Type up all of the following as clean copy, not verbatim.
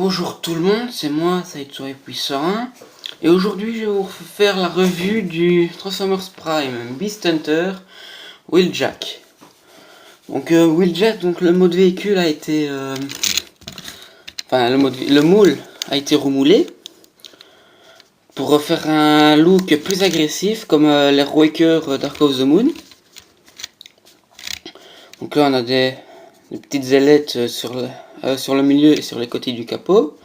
Bonjour tout le monde, c'est moi, Saitsuai Puissant, et aujourd'hui je vais vous faire la revue du Transformers Prime Beast Hunter Wheeljack. Donc Wheeljack, donc le mode véhicule a été, le moule a été remoulé pour refaire un look plus agressif comme l'Airwaker Dark of the Moon. Donc là on a des petites ailettes sur le milieu et sur les côtés du capot.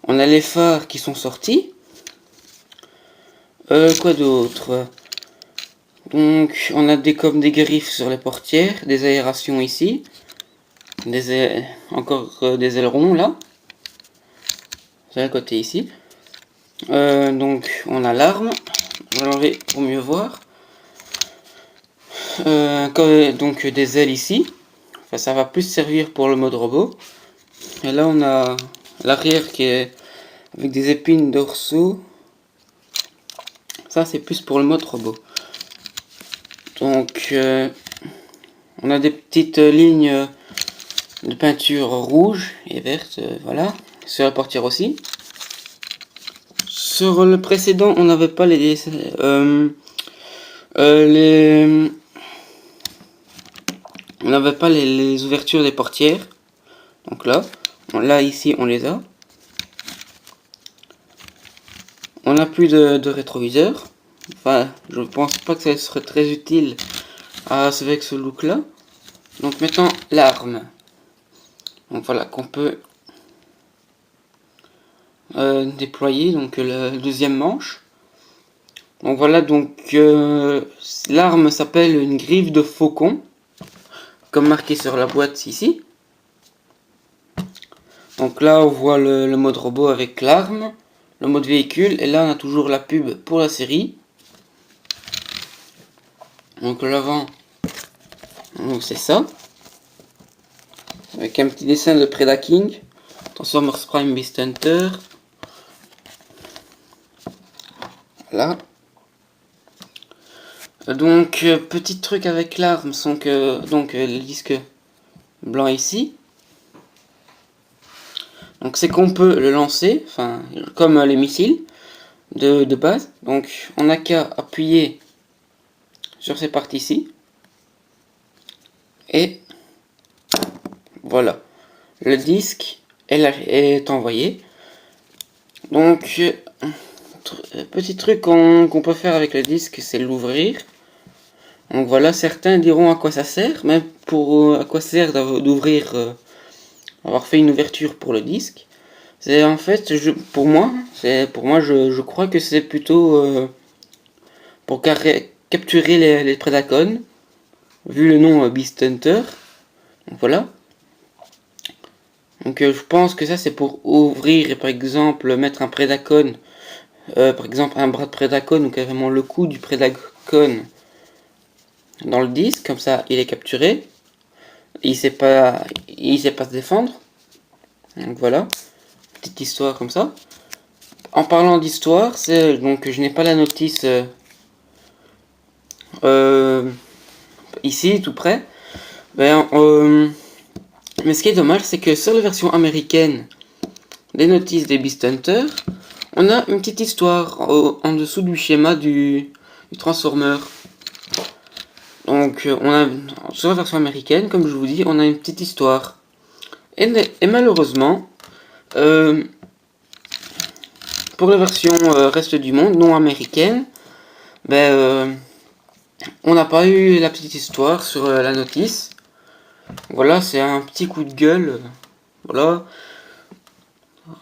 On a les phares qui sont sortis. Quoi d'autre? Donc on a comme des griffes sur les portières, des aérations ici, encore des ailerons là, sur le côté ici. Donc on a l'arme, on va l'enlever pour mieux voir. Donc des ailes ici, enfin, ça va plus servir pour le mode robot. Et là on a l'arrière qui est avec des épines dorsaux. Ça c'est plus pour le mode robot. Donc on a des petites lignes de peinture rouge et verte, voilà, sur la portière aussi. Sur le précédent on n'avait pas on n'avait pas les ouvertures des portières. Donc là ici on les a. On n'a plus de rétroviseur. Enfin, je pense pas que ça serait très utile avec ce look là. Donc maintenant l'arme. Donc voilà qu'on peut déployer, donc le deuxième manche. Donc voilà, donc l'arme s'appelle une griffe de faucon, comme marqué sur la boîte ici. Donc là on voit le mode robot avec l'arme, le mode véhicule, et là on a toujours la pub pour la série. Donc l'avant, donc c'est ça, avec un petit dessin de Predaking, Transformers Prime Beast Hunter. Voilà. Donc petit truc avec l'arme, sont que donc le disque blanc ici. Donc c'est qu'on peut le lancer, enfin comme les missiles de base. Donc on n'a qu'à appuyer sur ces parties-ci. Et voilà, le disque est envoyé. Donc petit truc qu'on peut faire avec le disque, c'est l'ouvrir. Donc voilà, certains diront à quoi ça sert, même à quoi ça sert d'ouvrir, avoir fait une ouverture pour le disque. C'est en fait, pour moi, je crois que c'est plutôt pour capturer les Predacons, vu le nom Beast Hunter. Donc voilà. Donc je pense que ça c'est pour ouvrir et par exemple mettre un Predacon, par exemple un bras de Predacon ou carrément le cou du Predacon dans le disque, comme ça il est capturé. Il sait pas se défendre. Donc voilà, petite histoire comme ça. En parlant d'histoire, c'est donc je n'ai pas la notice ici tout près. Mais ce qui est dommage, c'est que sur la version américaine des notices des Beast Hunter, on a une petite histoire en dessous du schéma du Transformer. Donc sur la version américaine, comme je vous dis, on a une petite histoire. Et malheureusement, pour la version reste du monde, non américaine, on n'a pas eu la petite histoire sur la notice. Voilà, c'est un petit coup de gueule. Voilà.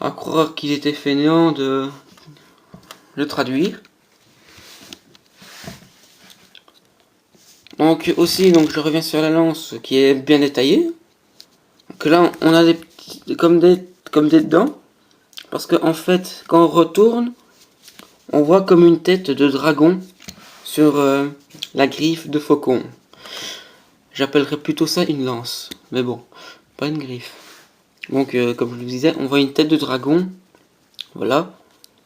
À croire qu'il était fainéant de le traduire. Donc aussi, donc je reviens sur la lance qui est bien détaillée. Donc là, on a des petits, comme des dents. Parce que en fait, quand on retourne, on voit comme une tête de dragon sur la griffe de faucon. J'appellerais plutôt ça une lance. Mais bon, pas une griffe. Donc comme je vous disais, on voit une tête de dragon. Voilà.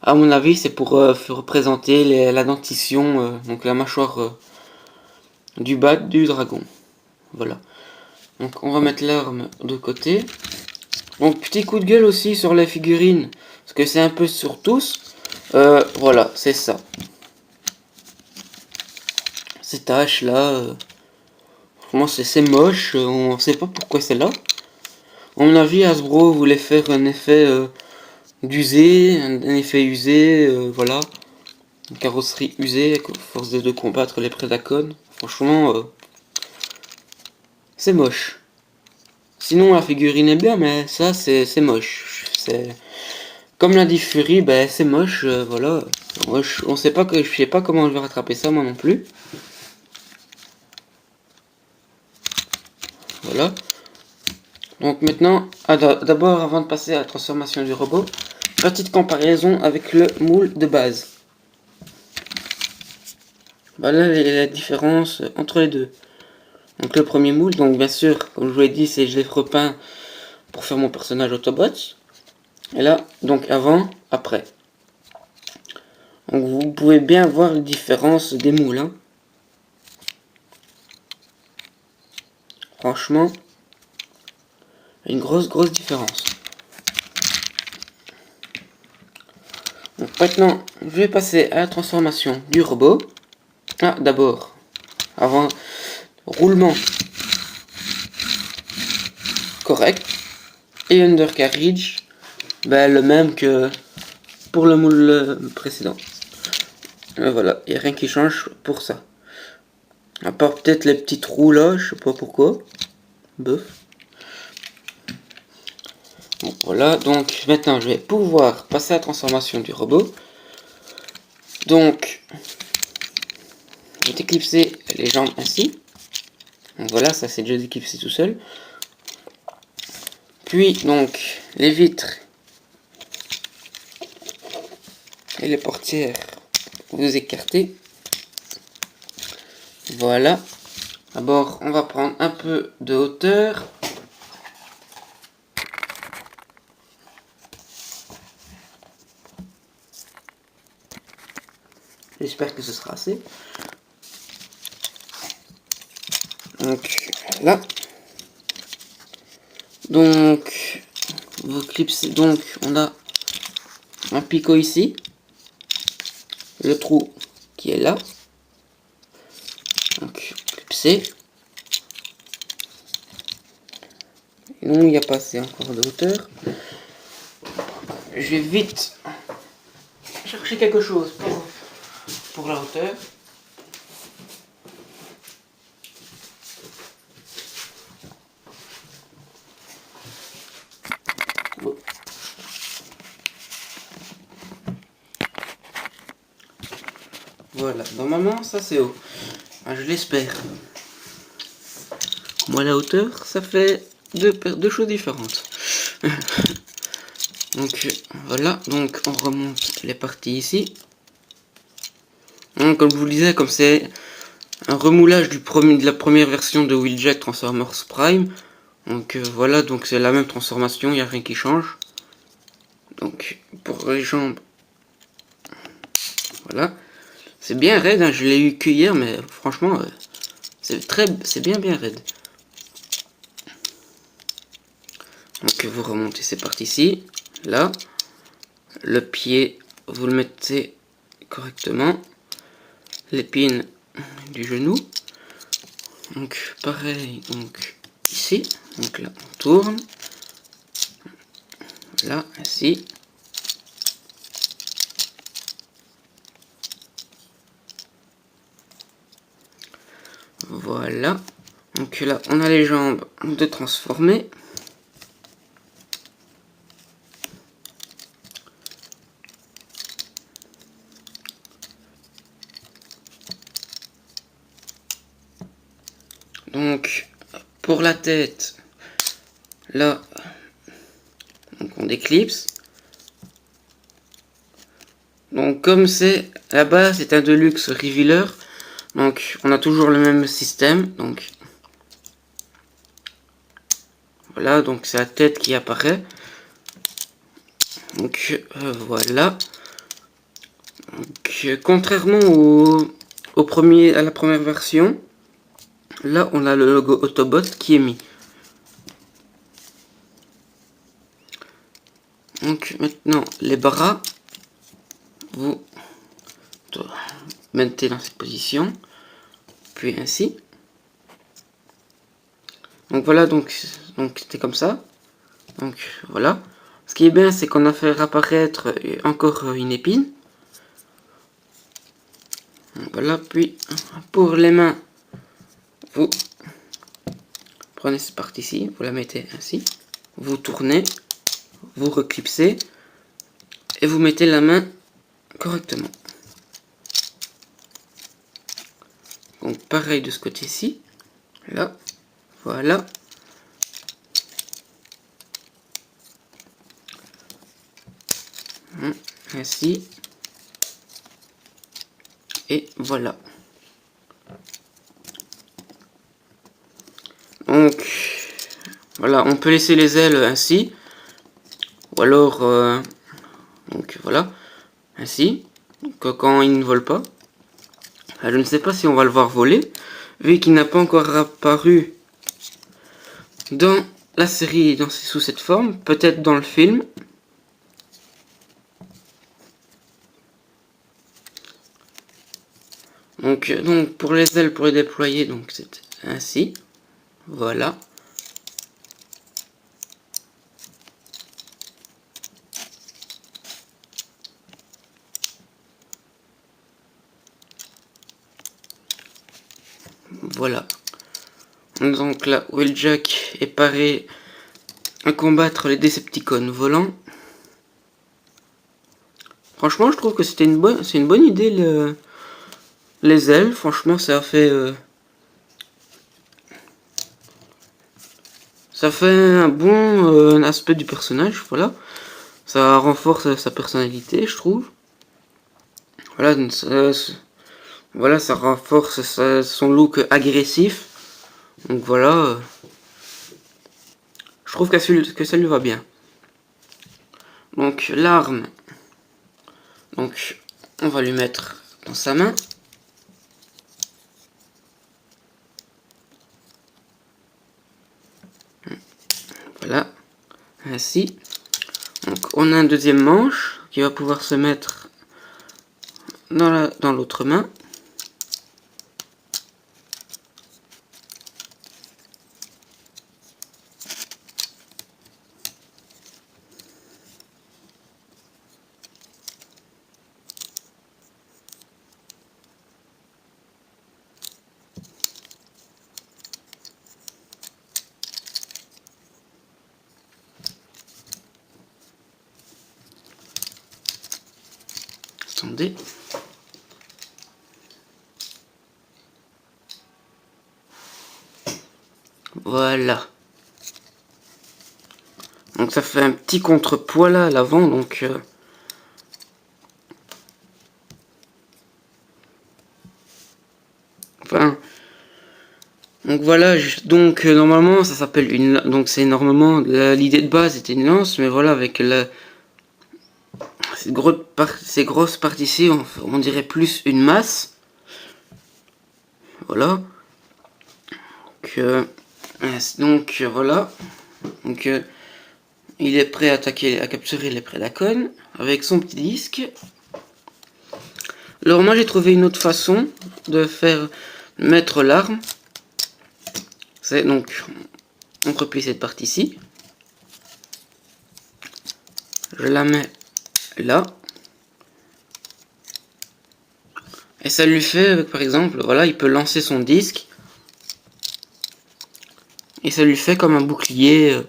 À mon avis, c'est pour représenter la dentition, donc la mâchoire du bas du dragon. Voilà. Donc on va mettre l'arme de côté. Donc petit coup de gueule aussi sur les figurines, parce que c'est un peu sur tous. Voilà, c'est ça. Ces taches là, vraiment c'est moche, on sait pas pourquoi c'est là. À mon avis, Hasbro voulait faire un effet d'usé, un effet usé, voilà. Une carrosserie usée, à force de combattre les Predacons. Franchement, c'est moche. Sinon, la figurine est bien, mais ça, c'est moche. C'est comme l'a dit Fury, ben c'est moche, voilà. Moi, on sait pas je sais pas comment je vais rattraper ça, moi non plus. Voilà. Donc maintenant, d'abord, avant de passer à la transformation du robot, petite comparaison avec le moule de base. Voilà la différence entre les deux. Donc le premier moule, donc bien sûr, comme je vous l'ai dit, je l'ai repeint pour faire mon personnage Autobots. Et là, donc avant, après. Donc vous pouvez bien voir la différence des moules. Hein. Franchement, une grosse différence. Donc maintenant, je vais passer à la transformation du robot. Ah, d'abord, avant, roulement correct. Et undercarriage, ben, le même que pour le moule précédent. Et voilà, il n'y a rien qui change pour ça. À part peut-être les petits trous là, je sais pas pourquoi. Bof. Bon, voilà, donc maintenant je vais pouvoir passer à la transformation du robot. Donc, je vais déclipser les jambes ainsi. Donc voilà, ça c'est déjà déclipsé tout seul. Puis donc, les vitres et les portières, vous écartez. Voilà. D'abord, on va prendre un peu de hauteur. J'espère que ce sera assez. Donc, là. Donc, vous clipsez. Donc, on a un picot ici. Le trou qui est là. Donc, clipsez. Non, il n'y a pas assez encore de hauteur. Je vais vite chercher quelque chose pour la hauteur. Bon. Voilà, normalement ça c'est haut. Ah, je l'espère. Moi la hauteur, ça fait deux choses différentes. Donc voilà, donc on remonte les parties ici. Donc, comme je vous le disais, comme c'est un remoulage de la première version de Wheeljack Transformers Prime. Donc voilà, donc c'est la même transformation, il n'y a rien qui change. Donc pour les jambes, voilà. C'est bien raide, hein, je l'ai eu que hier, mais franchement, c'est bien raide. Donc vous remontez ces parties-ci, là. Le pied, vous le mettez correctement. L'épine du genou. Donc pareil, donc ici. Donc là, on tourne. Là, ainsi. Voilà. Donc là, on a les jambes de transformer. Donc, pour la tête, là, donc on déclipse. Donc, comme c'est, là-bas, c'est un Deluxe Revealer. Donc, on a toujours le même système. Donc, voilà, donc c'est la tête qui apparaît. Donc, voilà. Donc, contrairement à la première version, là, on a le logo Autobot qui est mis. Donc maintenant les bras, vous mettez dans cette position, puis ainsi. Donc voilà, donc c'était comme ça. Donc voilà. Ce qui est bien, c'est qu'on a fait apparaître encore une épine. Voilà, puis pour les mains, vous prenez cette partie-ci, vous la mettez ainsi, vous tournez, vous reclipsez et vous mettez la main correctement. Donc pareil de ce côté-ci, là, voilà. Ainsi. Et voilà. Donc, voilà, on peut laisser les ailes ainsi. Ou alors, donc voilà, ainsi. Donc, quand il ne vole pas. Je ne sais pas si on va le voir voler, vu qu'il n'a pas encore apparu dans la série sous cette forme. Peut-être dans le film. Donc pour les ailes, pour les déployer, donc c'est ainsi. Voilà. Voilà. Donc là, Wheeljack est paré à combattre les Decepticons volants. Franchement, je trouve que c'est une bonne idée les ailes. Franchement, ça fait un bon aspect du personnage. Voilà, ça renforce sa personnalité, je trouve. Voilà, voilà, ça renforce son look agressif. Donc voilà, je trouve que ça lui va bien. Donc l'arme, donc on va lui mettre dans sa main. Voilà, ainsi. Donc on a un deuxième manche qui va pouvoir se mettre dans l'autre main. Attendez. Voilà. Donc ça fait un petit contrepoids là à l'avant, donc enfin, donc voilà, donc normalement ça s'appelle une, donc c'est normalement l'idée de base était une lance, mais voilà avec ces grosses parties-ci, on dirait plus une masse. Voilà. Donc voilà. Donc il est prêt à capturer les Prédacons avec son petit disque. Alors moi j'ai trouvé une autre façon de mettre l'arme. C'est donc, on replie cette partie-ci. Je la mets là. Et ça lui fait, par exemple, voilà, il peut lancer son disque. Et ça lui fait comme un bouclier.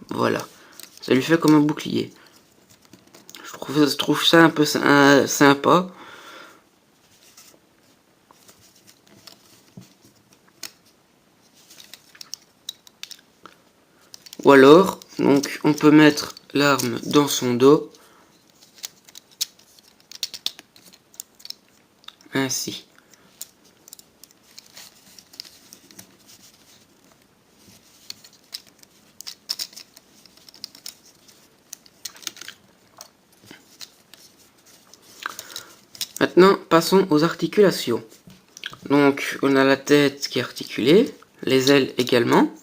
Voilà. Ça lui fait comme un bouclier. Je trouve ça un peu sympa. Ou alors, donc, on peut mettre l'arme dans son dos. Ainsi. Maintenant, passons aux articulations. Donc, on a la tête qui est articulée, les ailes également.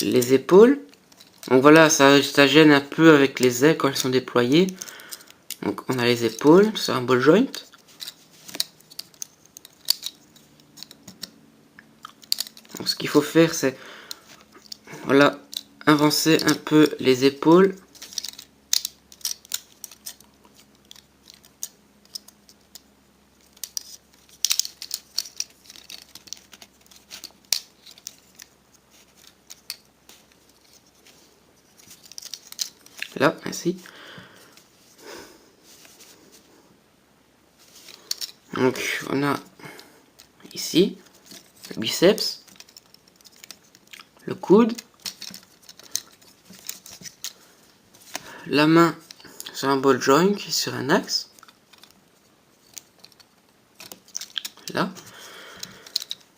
les épaules. Donc voilà, ça gêne un peu avec les ailes quand elles sont déployées. Donc on a les épaules sur un ball joint. Donc ce qu'il faut faire, c'est voilà, avancer un peu les épaules. Là, ainsi. Donc on a ici le biceps, le coude, la main sur un ball joint sur un axe, là,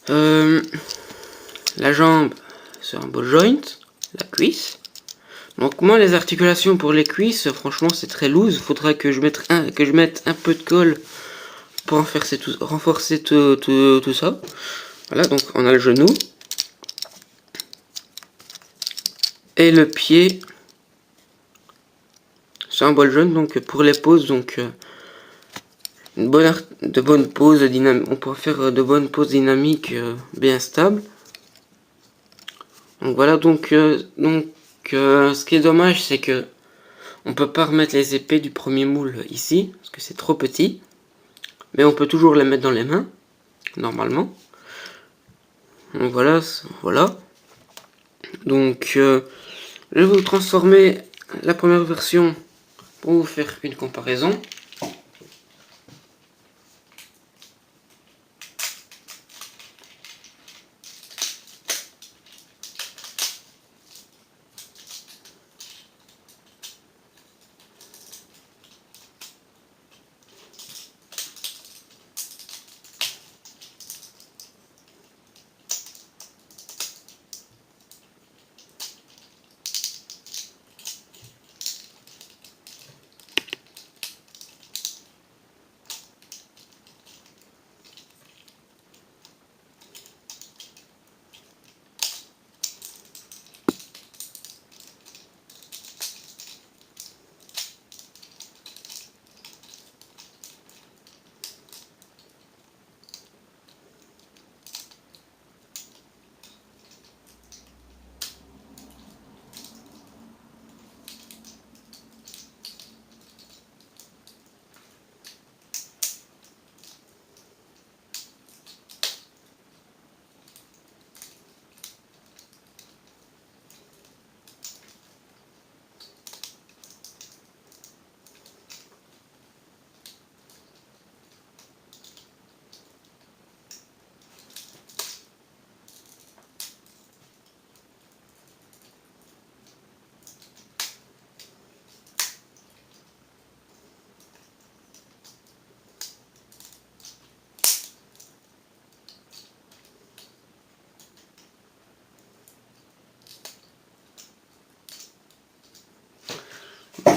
la jambe sur un ball joint, la cuisse. Donc moi les articulations pour les cuisses, franchement c'est très loose, faudra que je mette un peu de colle pour renforcer tout ça. Voilà, donc on a le genou et le pied sur un ball joint. Donc pour les poses, donc on peut faire de bonnes poses dynamiques bien stables. Donc voilà, donc ce qui est dommage, c'est que on peut pas remettre les épées du premier moule ici parce que c'est trop petit, mais on peut toujours les mettre dans les mains normalement. Donc voilà, voilà. Donc je vais vous transformer la première version pour vous faire une comparaison.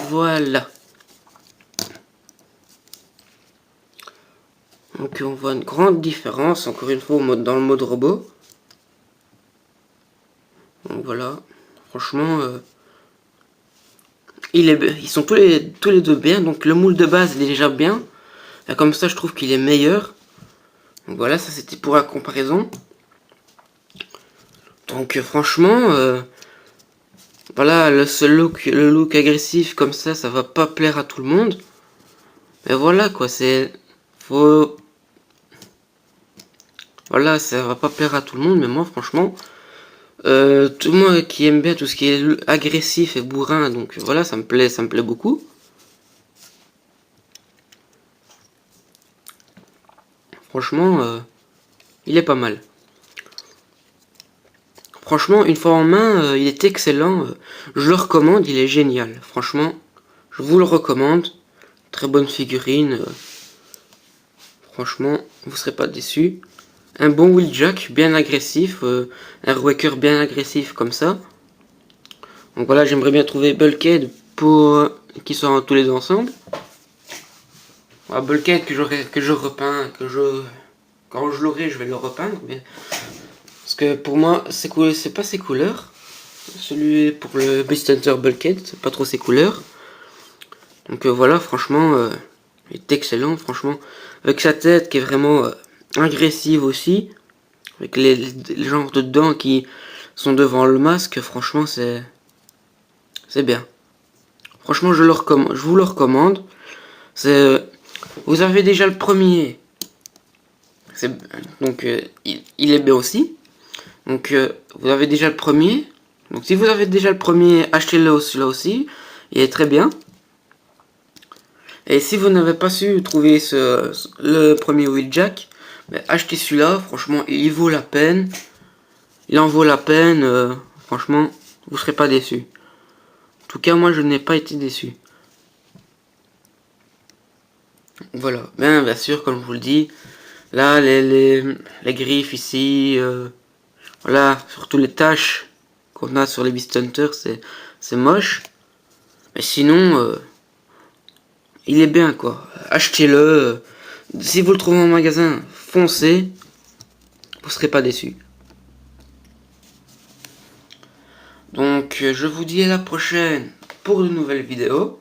Voilà. Donc on voit une grande différence, encore une fois dans le mode robot. Donc voilà, franchement, ils sont tous les deux bien. Donc le moule de base il est déjà bien. Là, comme ça je trouve qu'il est meilleur. Donc voilà, ça c'était pour la comparaison. Donc franchement, voilà, le look agressif comme ça va pas plaire à tout le monde. Mais voilà quoi, voilà, ça va pas plaire à tout le monde, mais moi franchement, tout le monde qui aime bien tout ce qui est agressif et bourrin, donc voilà, ça me plaît beaucoup. Franchement, il est pas mal. Franchement, une fois en main, il est excellent. Je le recommande, il est génial. Franchement, je vous le recommande. Très bonne figurine. Franchement, vous serez pas déçus. Un bon wheeljack bien agressif. Un Ruecker bien agressif comme ça. Donc voilà, j'aimerais bien trouver Bulkhead pour qu'ils soient tous les deux ensemble. Voilà, Bulkhead que je repeins, quand je l'aurai, je vais le repeindre. Mais parce que pour moi, c'est pas ses couleurs. celui pour le Beast Hunter Bulkhead, pas trop ses couleurs. Donc voilà, franchement, il est excellent, franchement. Avec sa tête qui est vraiment agressive aussi, avec les genres de dents qui sont devant le masque, franchement, c'est bien. Franchement, je vous le recommande. Vous avez déjà le premier. Donc, il est bien aussi. Donc, vous avez déjà le premier. Donc, si vous avez déjà le premier, achetez-le celui-là aussi. Il est très bien. Et si vous n'avez pas su trouver le premier Wheeljack, ben, achetez celui-là. Franchement, il vaut la peine. Il en vaut la peine. Franchement, vous ne serez pas déçus. En tout cas, moi, je n'ai pas été déçu. Voilà. Bien sûr, comme je vous le dis, là, les griffes ici, voilà, surtout les taches qu'on a sur les Beast Hunter, c'est moche. Mais sinon, il est bien, quoi. Achetez-le. Si vous le trouvez en magasin, foncez. Vous serez pas déçus. Donc, je vous dis à la prochaine pour de nouvelles vidéos.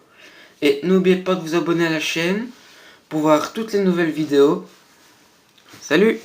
Et n'oubliez pas de vous abonner à la chaîne pour voir toutes les nouvelles vidéos. Salut!